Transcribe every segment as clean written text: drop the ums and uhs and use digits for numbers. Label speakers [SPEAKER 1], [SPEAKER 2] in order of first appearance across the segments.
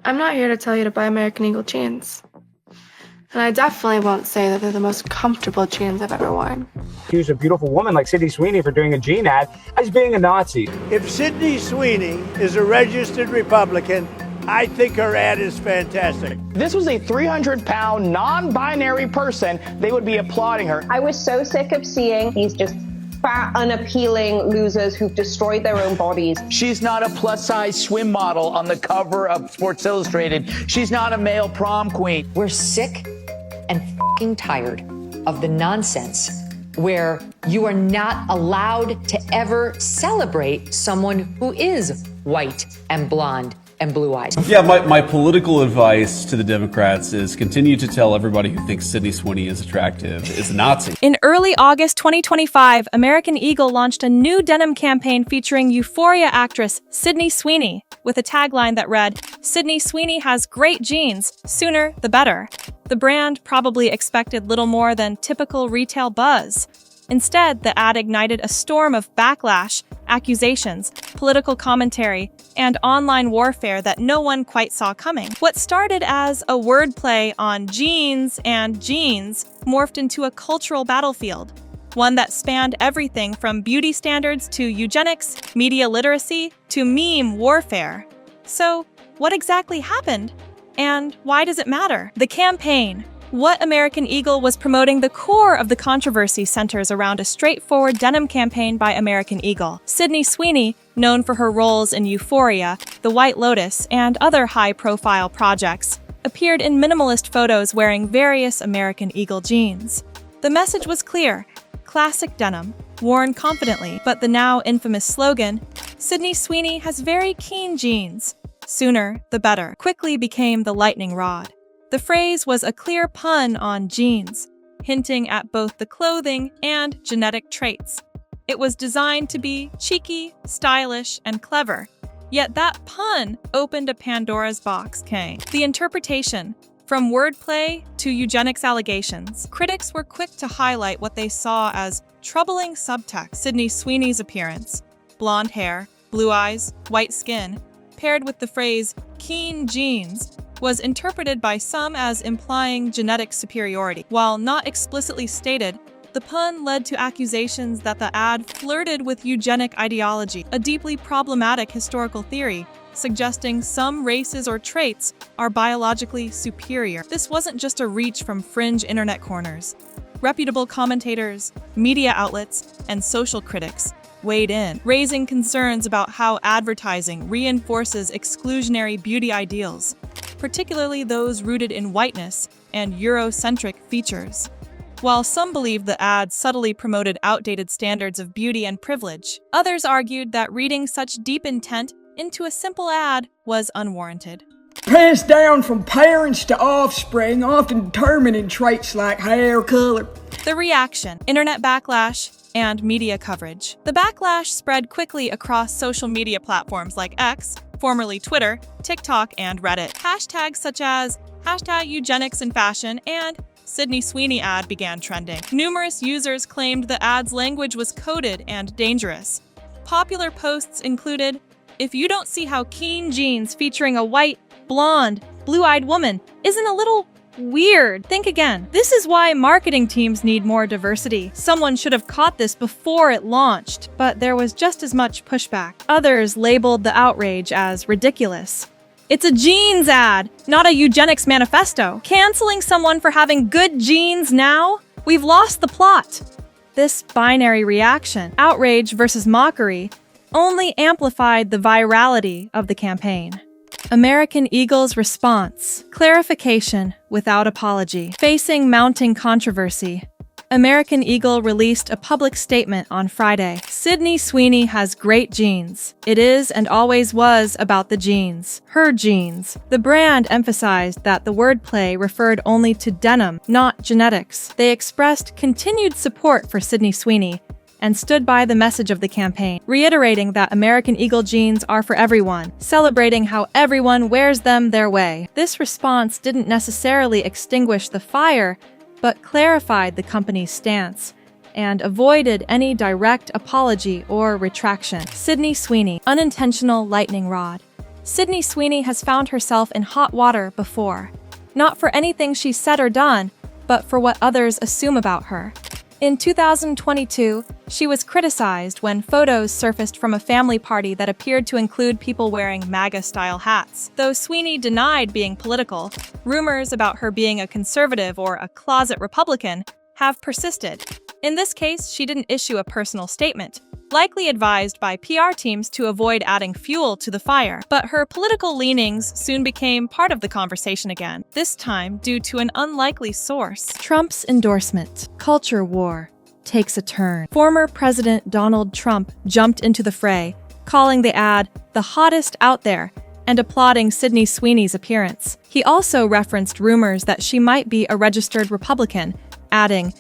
[SPEAKER 1] I'm not here to tell you to buy American Eagle jeans. And I definitely won't say that they're the most comfortable jeans I've ever worn.
[SPEAKER 2] Accuse a beautiful woman like Sydney Sweeney for doing a jean ad as being a Nazi.
[SPEAKER 3] If Sydney Sweeney is a registered Republican, I think her ad is fantastic.
[SPEAKER 4] This was a 300-pound, non-binary person. They would be applauding her.
[SPEAKER 5] I was so sick of seeing these just fat, unappealing losers who've destroyed their own bodies.
[SPEAKER 6] She's not a plus-size swim model on the cover of Sports Illustrated. She's not a male prom queen.
[SPEAKER 7] We're sick and fucking tired of the nonsense where you are not allowed to ever celebrate someone who is white and blonde and blue-eyed.
[SPEAKER 8] Yeah, my political advice to the Democrats is continue to tell everybody who thinks Sydney Sweeney is attractive is a Nazi.
[SPEAKER 9] In early August 2025, American Eagle launched a new denim campaign featuring Euphoria actress Sydney Sweeney, with a tagline that read, "Sydney Sweeney has great jeans, sooner the better." The brand probably expected little more than typical retail buzz. Instead, the ad ignited a storm of backlash, accusations, political commentary, and online warfare that no one quite saw coming. What started as a wordplay on jeans and jeans morphed into a cultural battlefield, one that spanned everything from beauty standards to eugenics, media literacy, to meme warfare. So, what exactly happened? And why does it matter? The campaign. What American Eagle was promoting, the core of the controversy centers around a straightforward denim campaign by American Eagle. Sydney Sweeney, known for her roles in Euphoria, The White Lotus, and other high-profile projects, appeared in minimalist photos wearing various American Eagle jeans. The message was clear: classic denim, worn confidently, but the now infamous slogan, "Sydney Sweeney has very keen jeans, sooner the better," quickly became the lightning rod. The phrase was a clear pun on jeans, hinting at both the clothing and genetic traits. It was designed to be cheeky, stylish, and clever, yet that pun opened a Pandora's box. The interpretation, from wordplay to eugenics allegations, critics were quick to highlight what they saw as troubling subtext. Sydney Sweeney's appearance, blonde hair, blue eyes, white skin, paired with the phrase keen jeans, was interpreted by some as implying genetic superiority. While not explicitly stated, the pun led to accusations that the ad flirted with eugenic ideology, a deeply problematic historical theory, suggesting some races or traits are biologically superior. This wasn't just a reach from fringe internet corners. Reputable commentators, media outlets, and social critics weighed in, raising concerns about how advertising reinforces exclusionary beauty ideals, particularly those rooted in whiteness and Eurocentric features. While some believed the ad subtly promoted outdated standards of beauty and privilege, others argued that reading such deep intent into a simple ad was unwarranted.
[SPEAKER 10] Passed down from parents to offspring, often determining traits like hair color.
[SPEAKER 9] The reaction, internet backlash, and media coverage. The backlash spread quickly across social media platforms like X, formerly Twitter, TikTok, and Reddit. Hashtags such as #eugenics-in-fashion and Sydney Sweeney ad began trending. Numerous users claimed the ad's language was coded and dangerous. Popular posts included, "If you don't see how keen jeans featuring a white, blonde, blue-eyed woman isn't a little weird, think again." This is why marketing teams need more diversity. Someone should have caught this before it launched, but there was just as much pushback. Others labeled the outrage as ridiculous. It's a jeans ad, not a eugenics manifesto. Canceling someone for having good jeans now? We've lost the plot. This binary reaction, outrage versus mockery, only amplified the virality of the campaign. American Eagle's response: clarification without apology. Facing mounting controversy, American Eagle released a public statement on Friday. Sydney Sweeney has great jeans. It is and always was about the jeans. Her jeans. The brand emphasized that the wordplay referred only to denim, not genetics. They expressed continued support for Sydney Sweeney and stood by the message of the campaign, reiterating that American Eagle jeans are for everyone, celebrating how everyone wears them their way. This response didn't necessarily extinguish the fire, but clarified the company's stance and avoided any direct apology or retraction. Sydney Sweeney, unintentional lightning rod. Sydney Sweeney has found herself in hot water before. Not for anything she's said or done, but for what others assume about her. In 2022, she was criticized when photos surfaced from a family party that appeared to include people wearing MAGA-style hats. Though Sweeney denied being political, rumors about her being a conservative or a closet Republican have persisted. In this case, she didn't issue a personal statement, likely advised by PR teams to avoid adding fuel to the fire. But her political leanings soon became part of the conversation again, this time due to an unlikely source. Trump's endorsement, culture war, takes a turn. Former President Donald Trump jumped into the fray, calling the ad the hottest out there and applauding Sydney Sweeney's appearance. He also referenced rumors that she might be a registered Republican, adding,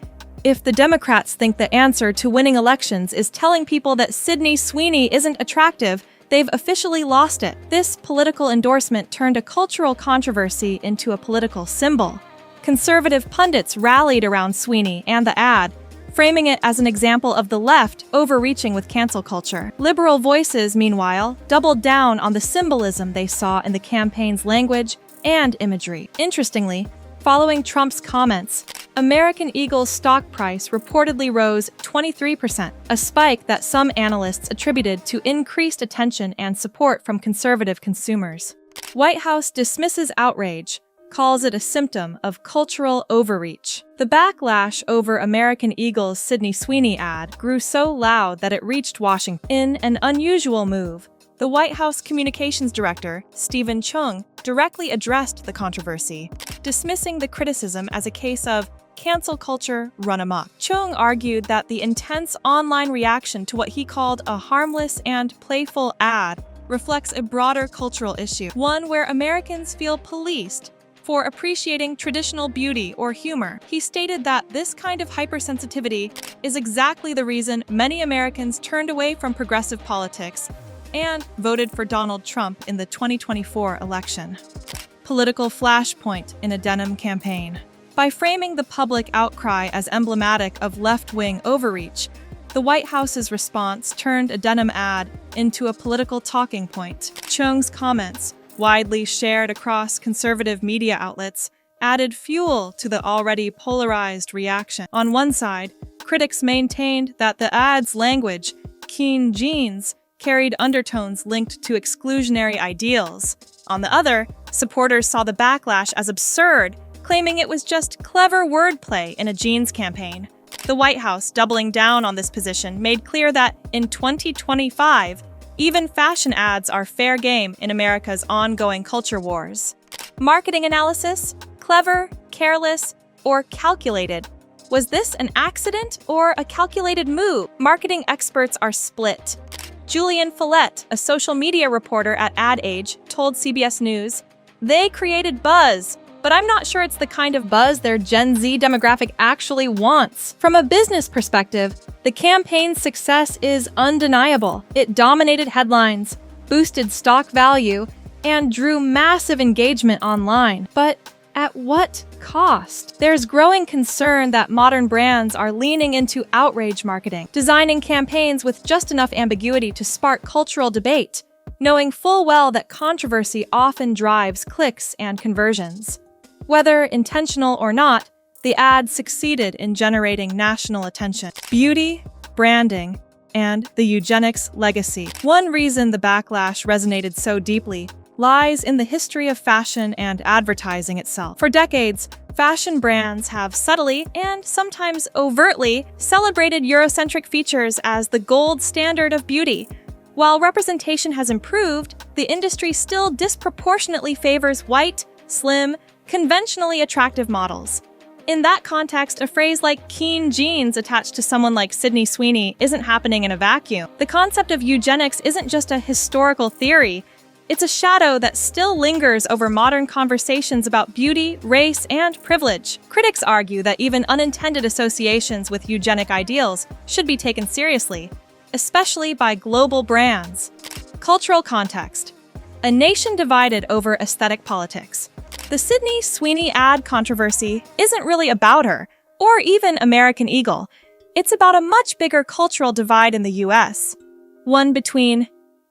[SPEAKER 9] "If the Democrats think the answer to winning elections is telling people that Sydney Sweeney isn't attractive, they've officially lost it." This political endorsement turned a cultural controversy into a political symbol. Conservative pundits rallied around Sweeney and the ad, framing it as an example of the left overreaching with cancel culture. Liberal voices, meanwhile, doubled down on the symbolism they saw in the campaign's language and imagery. Interestingly, following Trump's comments, American Eagle's stock price reportedly rose 23%, a spike that some analysts attributed to increased attention and support from conservative consumers. White House dismisses outrage, calls it a symptom of cultural overreach. The backlash over American Eagle's Sydney Sweeney ad grew so loud that it reached Washington. In an unusual move, the White House communications director, Stephen Chung, directly addressed the controversy, dismissing the criticism as a case of cancel culture run amok. Chung argued that the intense online reaction to what he called a harmless and playful ad reflects a broader cultural issue, one where Americans feel policed for appreciating traditional beauty or humor. He stated that this kind of hypersensitivity is exactly the reason many Americans turned away from progressive politics and voted for Donald Trump in the 2024 election. Political flashpoint in a denim campaign. By framing the public outcry as emblematic of left-wing overreach, the White House's response turned a denim ad into a political talking point. Chung's comments, widely shared across conservative media outlets, added fuel to the already polarized reaction. On one side, critics maintained that the ad's language, keen jeans, carried undertones linked to exclusionary ideals. On the other, supporters saw the backlash as absurd, claiming it was just clever wordplay in a jeans campaign. The White House, doubling down on this position, made clear that in 2025, even fashion ads are fair game in America's ongoing culture wars. Marketing analysis? Clever, careless, or calculated? Was this an accident or a calculated move? Marketing experts are split. Julian Follett, a social media reporter at Ad Age, told CBS News, "They created buzz, but I'm not sure it's the kind of buzz their Gen Z demographic actually wants." From a business perspective, the campaign's success is undeniable. It dominated headlines, boosted stock value, and drew massive engagement online. But at what cost? There's growing concern that modern brands are leaning into outrage marketing, designing campaigns with just enough ambiguity to spark cultural debate, knowing full well that controversy often drives clicks and conversions. Whether intentional or not, the ad succeeded in generating national attention. Beauty, branding, and the eugenics legacy. One reason the backlash resonated so deeply lies in the history of fashion and advertising itself. For decades, fashion brands have subtly and sometimes overtly celebrated Eurocentric features as the gold standard of beauty. While representation has improved, the industry still disproportionately favors white, slim, conventionally attractive models. In that context, a phrase like keen jeans attached to someone like Sydney Sweeney isn't happening in a vacuum. The concept of eugenics isn't just a historical theory. It's a shadow that still lingers over modern conversations about beauty, race, and privilege. Critics argue that even unintended associations with eugenic ideals should be taken seriously, especially by global brands. Cultural context. A nation divided over aesthetic politics. The Sydney Sweeney ad controversy isn't really about her, or even American Eagle. It's about a much bigger cultural divide in the US. One between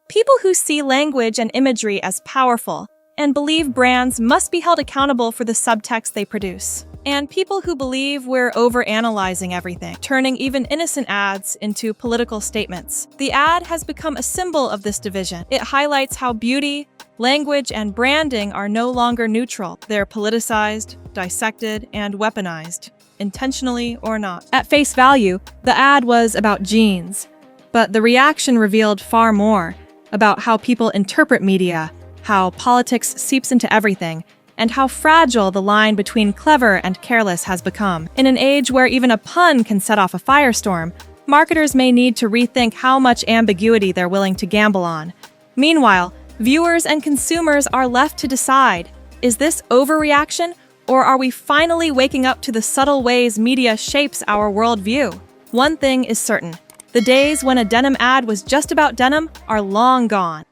[SPEAKER 9] People who see language and imagery as powerful and believe brands must be held accountable for the subtext they produce. And people who believe we're overanalyzing everything, turning even innocent ads into political statements. The ad has become a symbol of this division. It highlights how beauty, language, and branding are no longer neutral. They're politicized, dissected, and weaponized, intentionally or not. At face value, the ad was about jeans, but the reaction revealed far more about how people interpret media, how politics seeps into everything, and how fragile the line between clever and careless has become. In an age where even a pun can set off a firestorm, marketers may need to rethink how much ambiguity they're willing to gamble on. Meanwhile, viewers and consumers are left to decide, is this overreaction, or are we finally waking up to the subtle ways media shapes our worldview? One thing is certain, the days when a denim ad was just about denim are long gone.